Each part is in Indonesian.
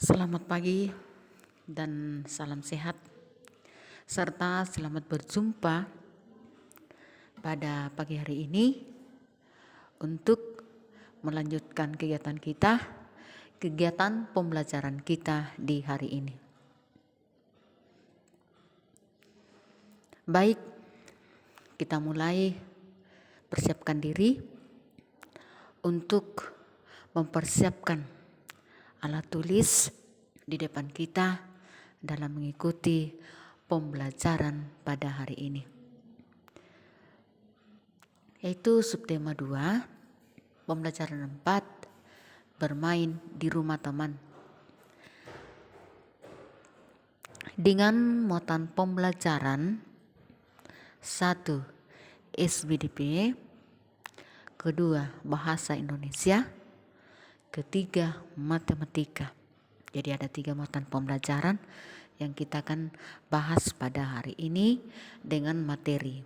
Selamat pagi dan salam sehat, serta selamat berjumpa pada pagi hari ini untuk melanjutkan kegiatan pembelajaran kita di hari ini. Baik, kita mulai persiapkan diri untuk mempersiapkan alat tulis di depan kita dalam mengikuti pembelajaran pada hari ini, yaitu subtema 2, pembelajaran 4, bermain di rumah teman. Dengan muatan pembelajaran 1. SBDP, kedua Bahasa Indonesia, ketiga Matematika. Jadi ada 3 muatan pembelajaran yang kita akan bahas pada hari ini dengan materi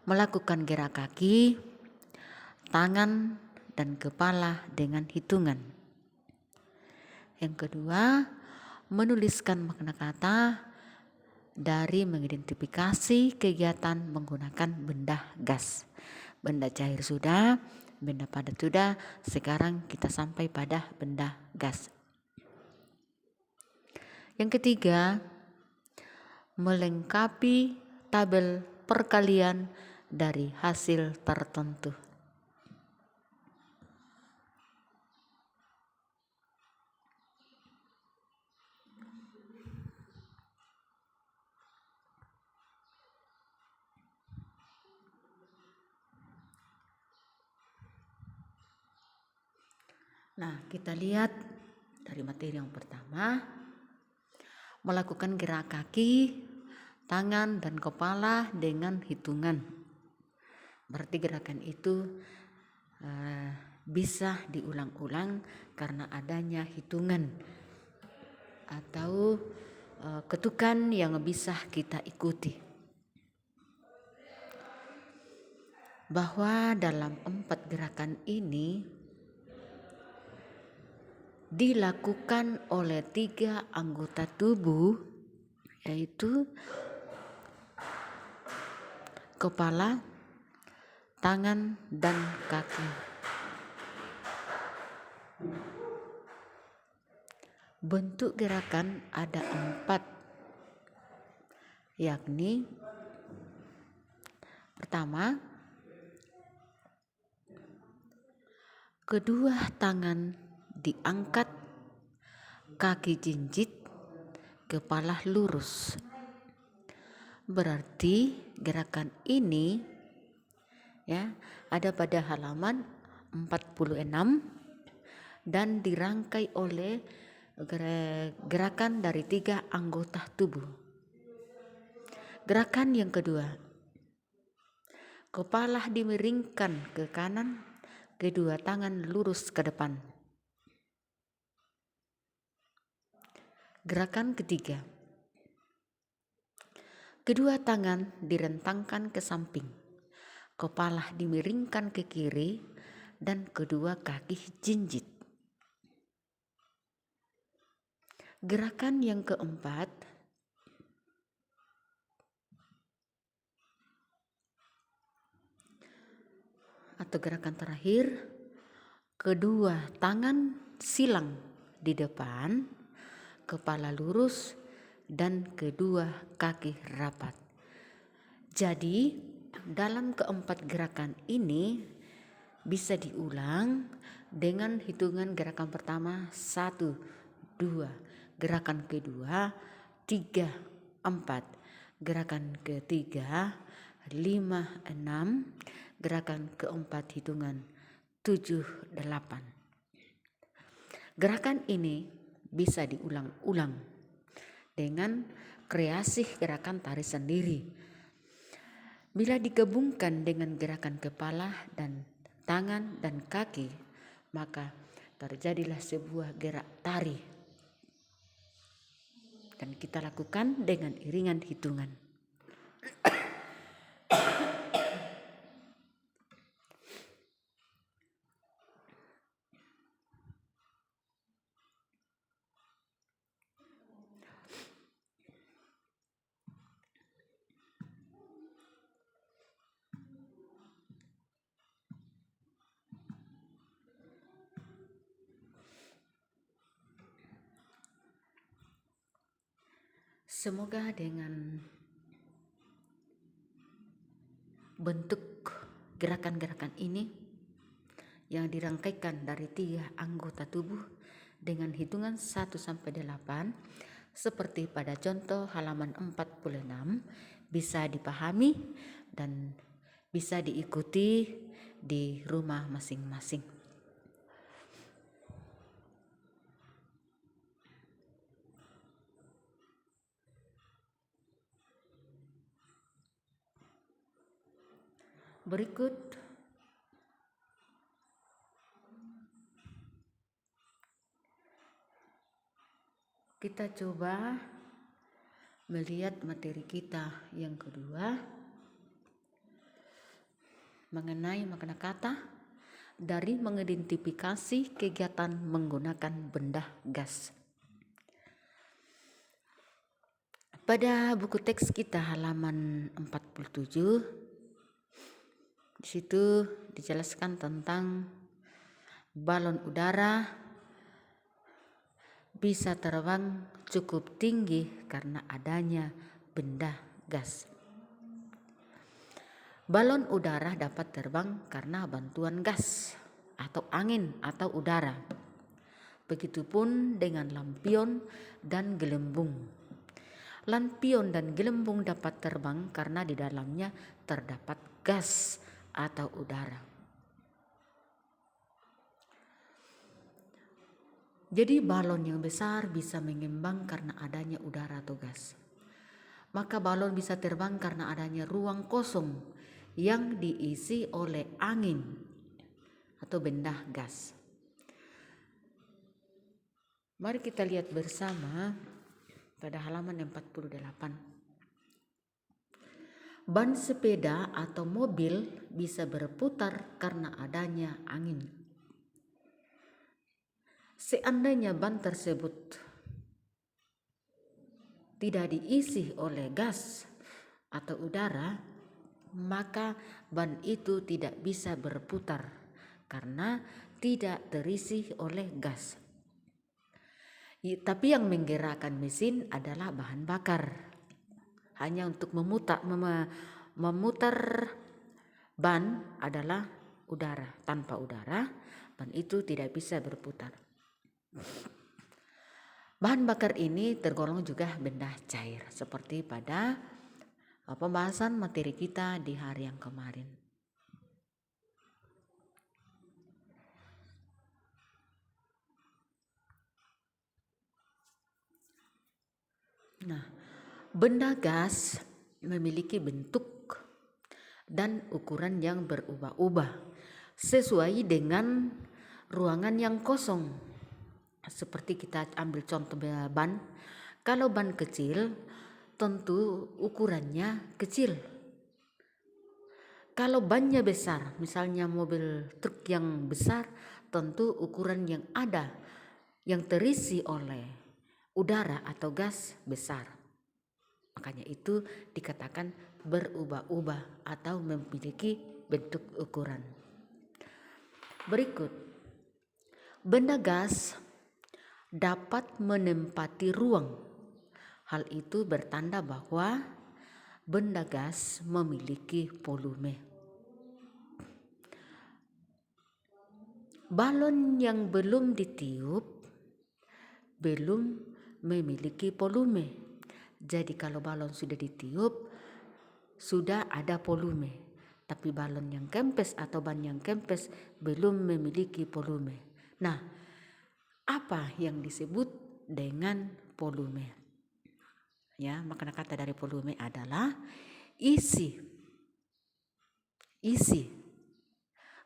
melakukan gerak kaki, tangan, dan kepala dengan hitungan. Yang kedua, menuliskan makna kata dari mengidentifikasi kegiatan menggunakan benda gas. Benda cair sudah, benda padat sudah, sekarang kita sampai pada benda gas. Yang ketiga, melengkapi tabel perkalian dari hasil tertentu. Nah, kita lihat dari materi yang pertama, melakukan gerak kaki, tangan, dan kepala dengan hitungan. Berarti gerakan itu bisa diulang-ulang karena adanya hitungan atau ketukan yang bisa kita ikuti. Bahwa dalam 4 gerakan ini dilakukan oleh 3 anggota tubuh, yaitu kepala, tangan, dan kaki. Bentuk gerakan ada 4, yakni pertama, kedua tangan diangkat, kaki jinjit, kepala lurus. Berarti gerakan ini ada pada halaman 46 dan dirangkai oleh gerakan dari 3 anggota tubuh. Gerakan yang kedua, kepala dimiringkan ke kanan, kedua tangan lurus ke depan. Gerakan ketiga, kedua tangan direntangkan ke samping, kepala dimiringkan ke kiri, dan kedua kaki jinjit. Gerakan yang keempat, atau gerakan terakhir, kedua tangan silang di depan, kepala lurus, dan kedua kaki rapat. Jadi dalam keempat gerakan ini bisa diulang dengan hitungan gerakan pertama 1, 2, gerakan kedua 3, 4, gerakan ketiga 5, 6, gerakan keempat hitungan 7, 8. Gerakan ini bisa diulang-ulang dengan kreasi gerakan tari sendiri. Bila digabungkan dengan gerakan kepala dan tangan dan kaki, maka terjadilah sebuah gerak tari. Dan kita lakukan dengan iringan hitungan. Semoga dengan bentuk gerakan-gerakan ini yang dirangkaikan dari 3 anggota tubuh dengan hitungan 1 sampai 8 seperti pada contoh halaman 46 bisa dipahami dan bisa diikuti di rumah masing-masing. Berikut kita coba melihat materi kita yang kedua mengenai makna kata dari mengidentifikasi kegiatan menggunakan benda gas. Pada buku teks kita halaman 47, di situ dijelaskan tentang balon udara bisa terbang cukup tinggi karena adanya benda gas. Balon udara dapat terbang karena bantuan gas atau angin atau udara. Begitupun dengan lampion dan gelembung. Lampion dan gelembung dapat terbang karena di dalamnya terdapat gas atau udara. Jadi balon yang besar bisa mengembang karena adanya udara atau gas. Maka balon bisa terbang karena adanya ruang kosong yang diisi oleh angin atau benda gas. Mari kita lihat bersama pada halaman 48. Ban sepeda atau mobil bisa berputar karena adanya angin. Seandainya ban tersebut tidak diisi oleh gas atau udara, maka ban itu tidak bisa berputar karena tidak terisi oleh gas. Tapi yang menggerakkan mesin adalah bahan bakar. Hanya untuk memutar ban adalah udara. Tanpa udara, ban itu tidak bisa berputar. Bahan bakar ini tergolong juga benda cair, seperti pada pembahasan materi kita di hari yang kemarin. Nah, benda gas memiliki bentuk dan ukuran yang berubah-ubah sesuai dengan ruangan yang kosong. Seperti kita ambil contoh ban. Kalau ban kecil, tentu ukurannya kecil. Kalau bannya besar, misalnya mobil truk yang besar, tentu ukuran yang ada yang terisi oleh udara atau gas besar. Makanya itu dikatakan berubah-ubah atau memiliki bentuk ukuran. Berikut, benda gas dapat menempati ruang. Hal itu bertanda bahwa benda gas memiliki volume. Balon yang belum ditiup belum memiliki volume. Jadi kalau balon sudah ditiup, sudah ada volume. Tapi balon yang kempes atau ban yang kempes belum memiliki volume. Nah, apa yang disebut dengan volume? Ya, makna kata dari volume adalah isi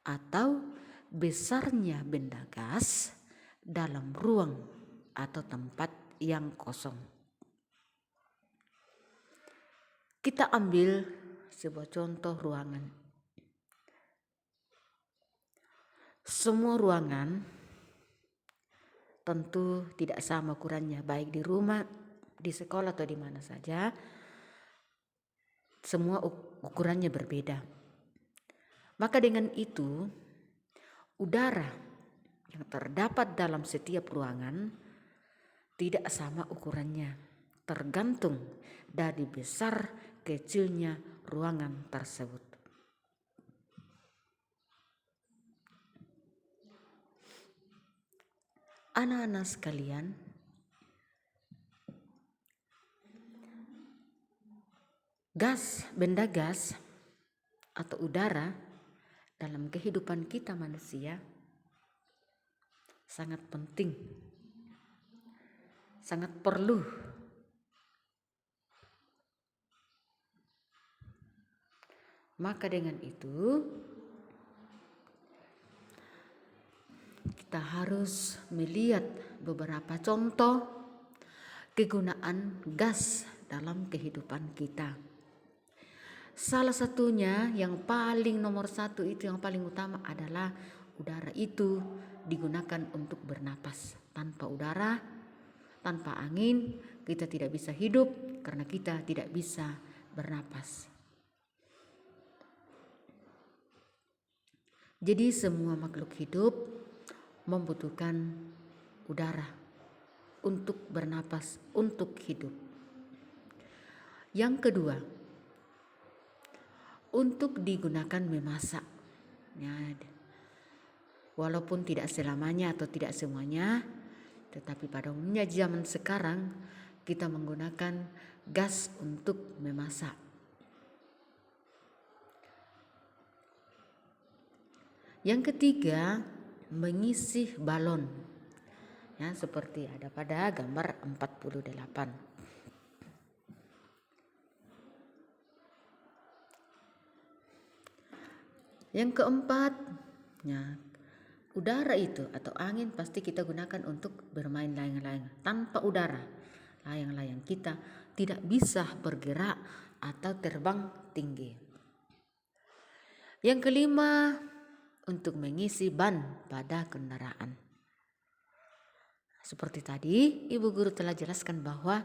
atau besarnya benda gas dalam ruang atau tempat yang kosong. Kita ambil sebuah contoh ruangan. Semua ruangan tentu tidak sama ukurannya, baik di rumah, di sekolah atau di mana saja. Semua ukurannya berbeda. Maka dengan itu, udara yang terdapat dalam setiap ruangan tidak sama ukurannya. tergantung dari besar kecilnya ruangan tersebut. Anak-anak sekalian, benda gas atau udara dalam kehidupan kita manusia sangat penting, sangat perlu. Maka dengan itu kita harus melihat beberapa contoh kegunaan gas dalam kehidupan kita. Salah satunya yang paling nomor satu itu, yang paling utama adalah udara itu digunakan untuk bernapas. Tanpa udara, tanpa angin, kita tidak bisa hidup karena kita tidak bisa bernapas. Jadi semua makhluk hidup membutuhkan udara untuk bernapas, untuk hidup. Yang kedua, untuk digunakan memasak. Ya, walaupun tidak selamanya atau tidak semuanya, tetapi pada umumnya zaman sekarang kita menggunakan gas untuk memasak. Yang ketiga, mengisi balon. Ya, seperti ada pada gambar 48. Yang keempat, ya, udara itu atau angin pasti kita gunakan untuk bermain layang-layang. Tanpa udara, layang-layang kita tidak bisa bergerak atau terbang tinggi. Yang kelima, untuk mengisi ban pada kendaraan. Seperti tadi Ibu Guru telah jelaskan bahwa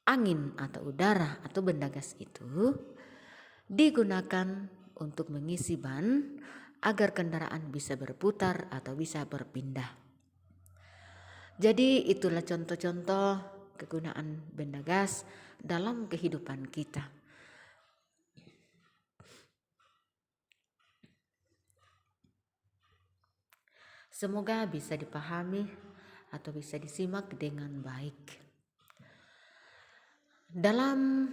angin atau udara atau benda gas itu digunakan untuk mengisi ban agar kendaraan bisa berputar atau bisa berpindah. Jadi itulah contoh-contoh kegunaan benda gas dalam kehidupan kita. Semoga bisa dipahami atau bisa disimak dengan baik. Dalam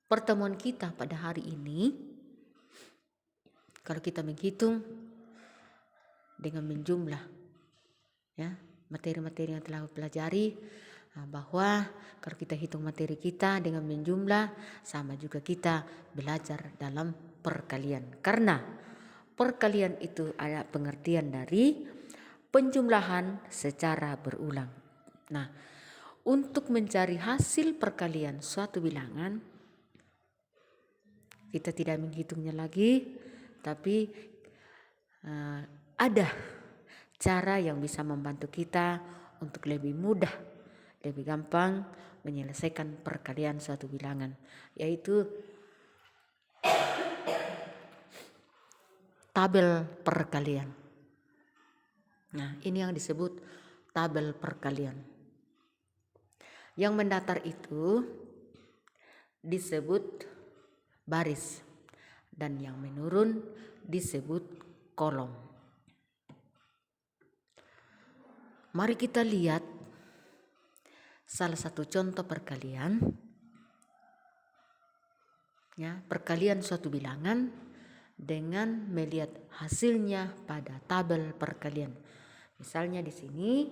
pertemuan kita pada hari ini, kalau kita menghitung dengan menjumlah ya materi-materi yang telah pelajari, bahwa kalau kita hitung materi kita dengan menjumlah, sama juga kita belajar dalam perkalian. Karena perkalian itu ada pengertian dari penjumlahan secara berulang. Nah, untuk mencari hasil perkalian suatu bilangan, kita tidak menghitungnya lagi, tapi ada cara yang bisa membantu kita untuk lebih mudah, lebih gampang menyelesaikan perkalian suatu bilangan, yaitu tabel perkalian. Nah, ini yang disebut tabel perkalian. Yang mendatar itu disebut baris dan yang menurun disebut kolom. Mari kita lihat salah satu contoh perkalian. Ya, perkalian suatu bilangan dengan melihat hasilnya pada tabel perkalian. Misalnya di sini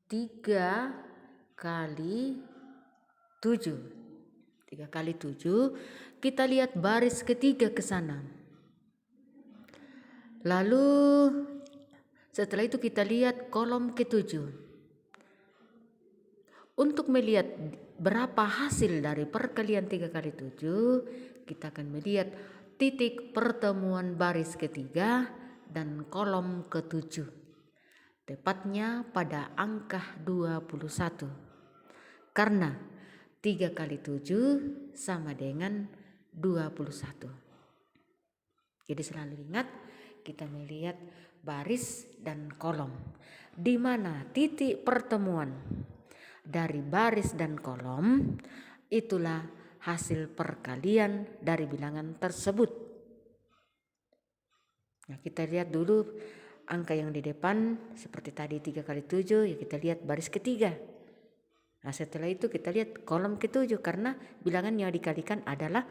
tiga kali 7, kita lihat baris ketiga ke sana. Lalu setelah itu kita lihat kolom ke-7. Untuk melihat berapa hasil dari perkalian 3 kali 7, kita akan melihat titik pertemuan baris ketiga dan kolom ke-7. Tepatnya pada angka 21. Karena 3 kali 7 sama dengan 21. Jadi selalu ingat, kita melihat baris dan kolom, di mana titik pertemuan dari baris dan kolom itulah hasil perkalian dari bilangan tersebut. Nah, kita lihat dulu angka yang di depan seperti tadi 3 kali 7, ya kita lihat baris ketiga. Nah, setelah itu kita lihat kolom ke-7 karena bilangan yang dikalikan adalah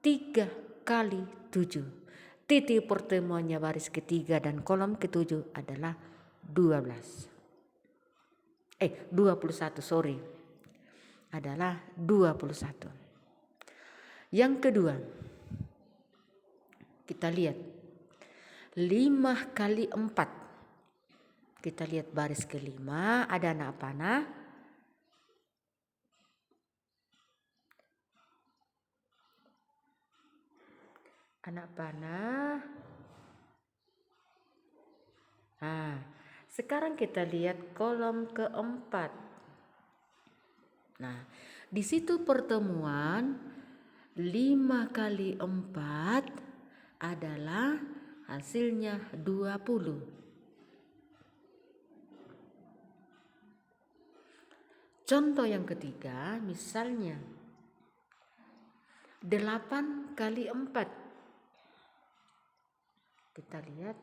3 kali 7. Titik pertemuannya baris ketiga dan kolom ke-7 adalah 21, adalah 21. Yang kedua, kita lihat 5 kali 4. Kita lihat baris ke-5 ada anak panah. Anak panah. Nah, sekarang kita lihat kolom ke-4. Nah, di situ pertemuan 5 kali 4 adalah hasilnya 20. Contoh yang ketiga, misalnya 8 kali 4. Kita lihat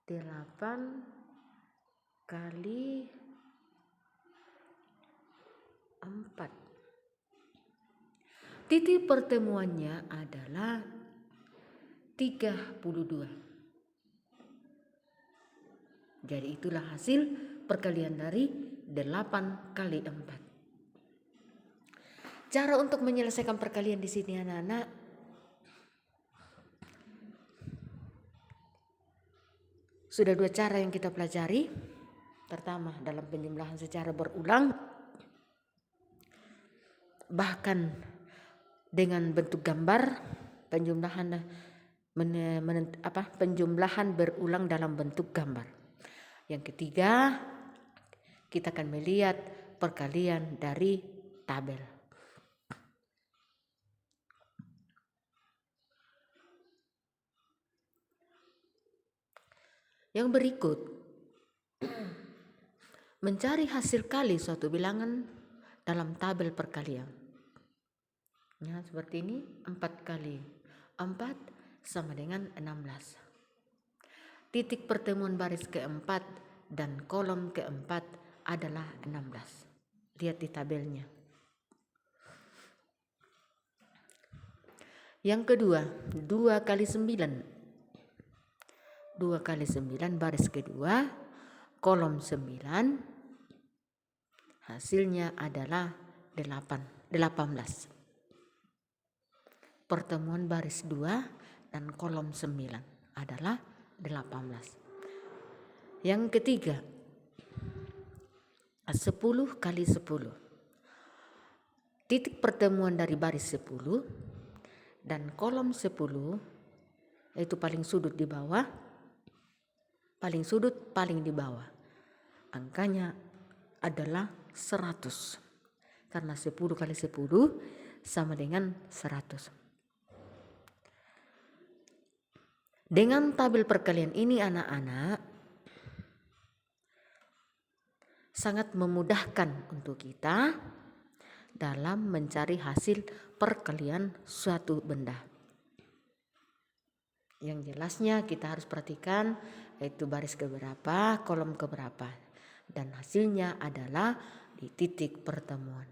8 kali 4. Titik pertemuannya adalah 32. Jadi itulah hasil perkalian dari 8 kali 4. Cara untuk menyelesaikan perkalian di sini anak-anak, sudah 2 cara yang kita pelajari. Pertama, dalam penjumlahan secara berulang, bahkan dengan bentuk gambar, penjumlahan berulang dalam bentuk gambar. Yang ketiga, kita akan melihat perkalian dari tabel. Yang berikut, mencari hasil kali suatu bilangan dalam tabel perkalian. Ya, seperti ini, 4 kali 4 sama dengan 16. Titik pertemuan baris ke-4 dan kolom ke-4 adalah 16. Lihat di tabelnya. Yang kedua, 2 kali 9. 2 kali 9 baris kedua, kolom 9, hasilnya adalah 18. Pertemuan baris 2 dan kolom 9 adalah 18. Yang ketiga, 10 kali 10. Titik pertemuan dari baris 10 dan kolom 10, yaitu paling sudut di bawah, paling di bawah. Angkanya adalah 100. Karena 10 kali 10 sama dengan 100. Dengan tabel perkalian ini anak-anak sangat memudahkan untuk kita dalam mencari hasil perkalian suatu benda. Yang jelasnya kita harus perhatikan yaitu baris keberapa, kolom keberapa, dan hasilnya adalah di titik pertemuan.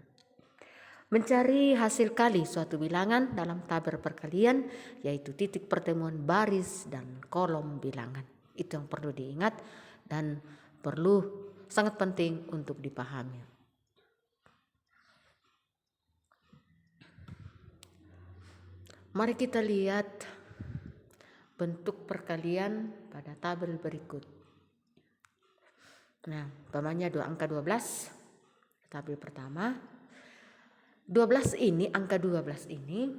Mencari hasil kali suatu bilangan dalam tabel perkalian yaitu titik pertemuan baris dan kolom bilangan. Itu yang perlu diingat dan perlu sangat penting untuk dipahami. Mari kita lihat bentuk perkalian pada tabel berikut. Nah, umpamanya angka 12, tabel pertama. 12 ini, angka 12 ini,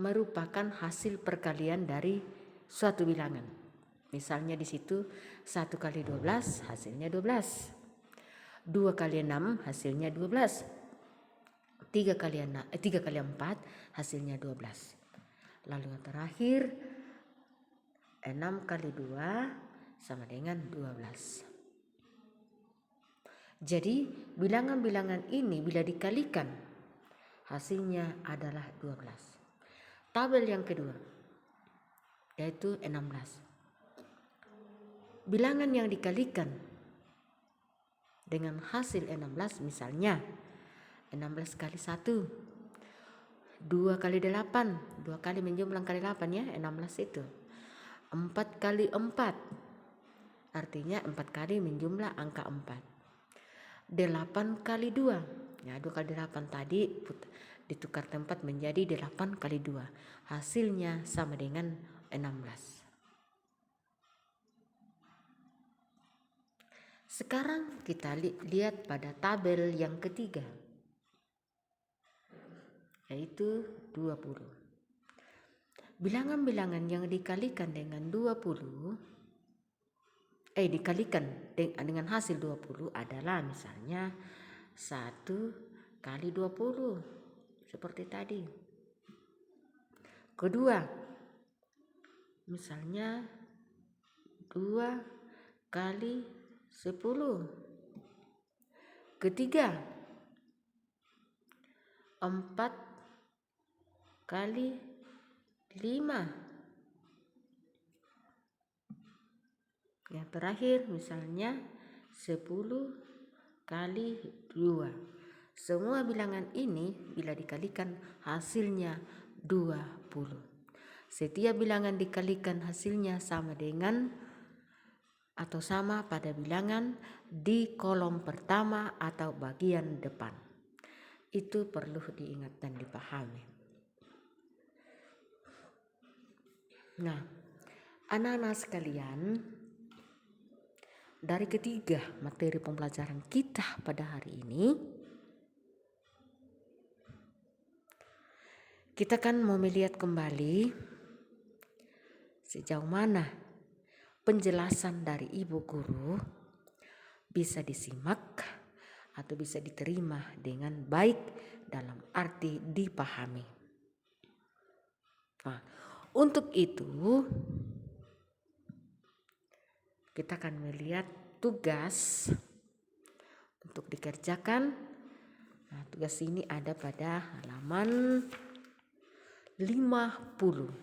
merupakan hasil perkalian dari suatu bilangan. Misalnya di situ 1 kali 12 hasilnya 12. 2 kali 6 hasilnya 12. 3 kali 4 hasilnya 12. Lalu yang terakhir 6 kali 2 sama dengan 12. Jadi bilangan-bilangan ini bila dikalikan hasilnya adalah 12. Tabel yang kedua yaitu 16. Bilangan yang dikalikan dengan hasil 16 misalnya 16 kali 1, 2 kali 8, 2 kali menjumlah kali 8 ya 16 itu. 4 kali 4 artinya 4 kali menjumlah angka 4. 8 kali 2 ya 2 kali 8 tadi ditukar tempat menjadi 8 kali 2 hasilnya sama dengan 16. Sekarang kita lihat pada tabel yang ketiga yaitu 20. Bilangan-bilangan yang dikalikan dengan 20 dikalikan dengan hasil 20 adalah misalnya 1 kali 20 seperti tadi. Kedua, misalnya 2 kali 10. Ketiga, 4 kali 5. Yang terakhir misalnya 10 kali 2. Semua bilangan ini bila dikalikan hasilnya 20. Setiap bilangan dikalikan hasilnya sama dengan atau sama pada bilangan di kolom pertama atau bagian depan. Itu perlu diingat dan dipahami. Nah, anak-anak sekalian, dari ketiga materi pembelajaran kita pada hari ini, kita kan mau melihat kembali sejauh mana penjelasan dari Ibu Guru bisa disimak atau bisa diterima dengan baik dalam arti dipahami. Nah, untuk itu kita akan melihat tugas untuk dikerjakan. Nah, tugas ini ada pada halaman 50.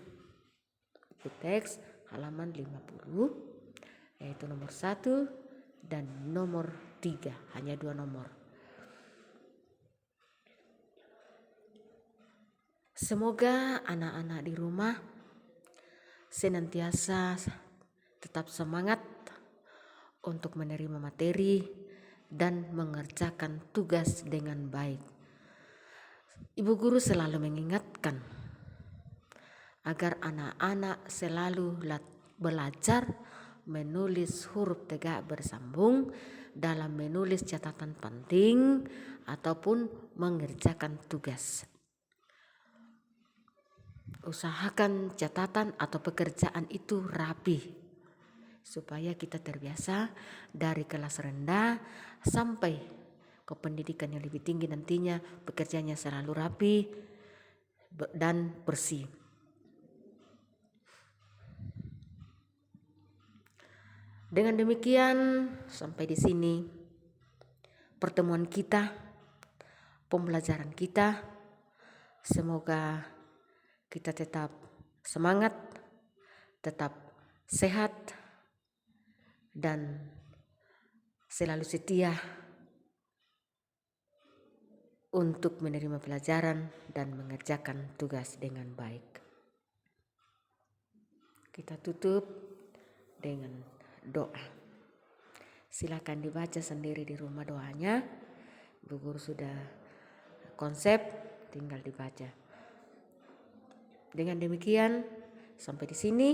Buku teks halaman 50 yaitu nomor 1 dan nomor 3, hanya 2 nomor. Semoga anak-anak di rumah senantiasa tetap semangat untuk menerima materi dan mengerjakan tugas dengan baik. Ibu Guru selalu mengingatkan agar anak-anak selalu belajar menulis huruf tegak bersambung dalam menulis catatan penting ataupun mengerjakan tugas. Usahakan catatan atau pekerjaan itu rapi supaya kita terbiasa dari kelas rendah sampai ke pendidikan yang lebih tinggi nantinya pekerjaannya selalu rapi dan bersih. Dengan demikian sampai di sini pertemuan kita, pembelajaran kita. Semoga kita tetap semangat, tetap sehat, dan selalu setia untuk menerima pelajaran dan mengerjakan tugas dengan baik. Kita tutup dengan doa. Silakan dibaca sendiri di rumah doanya. Bu Guru sudah konsep, tinggal dibaca. Dengan demikian, sampai di sini,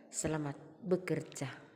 selamat bekerja.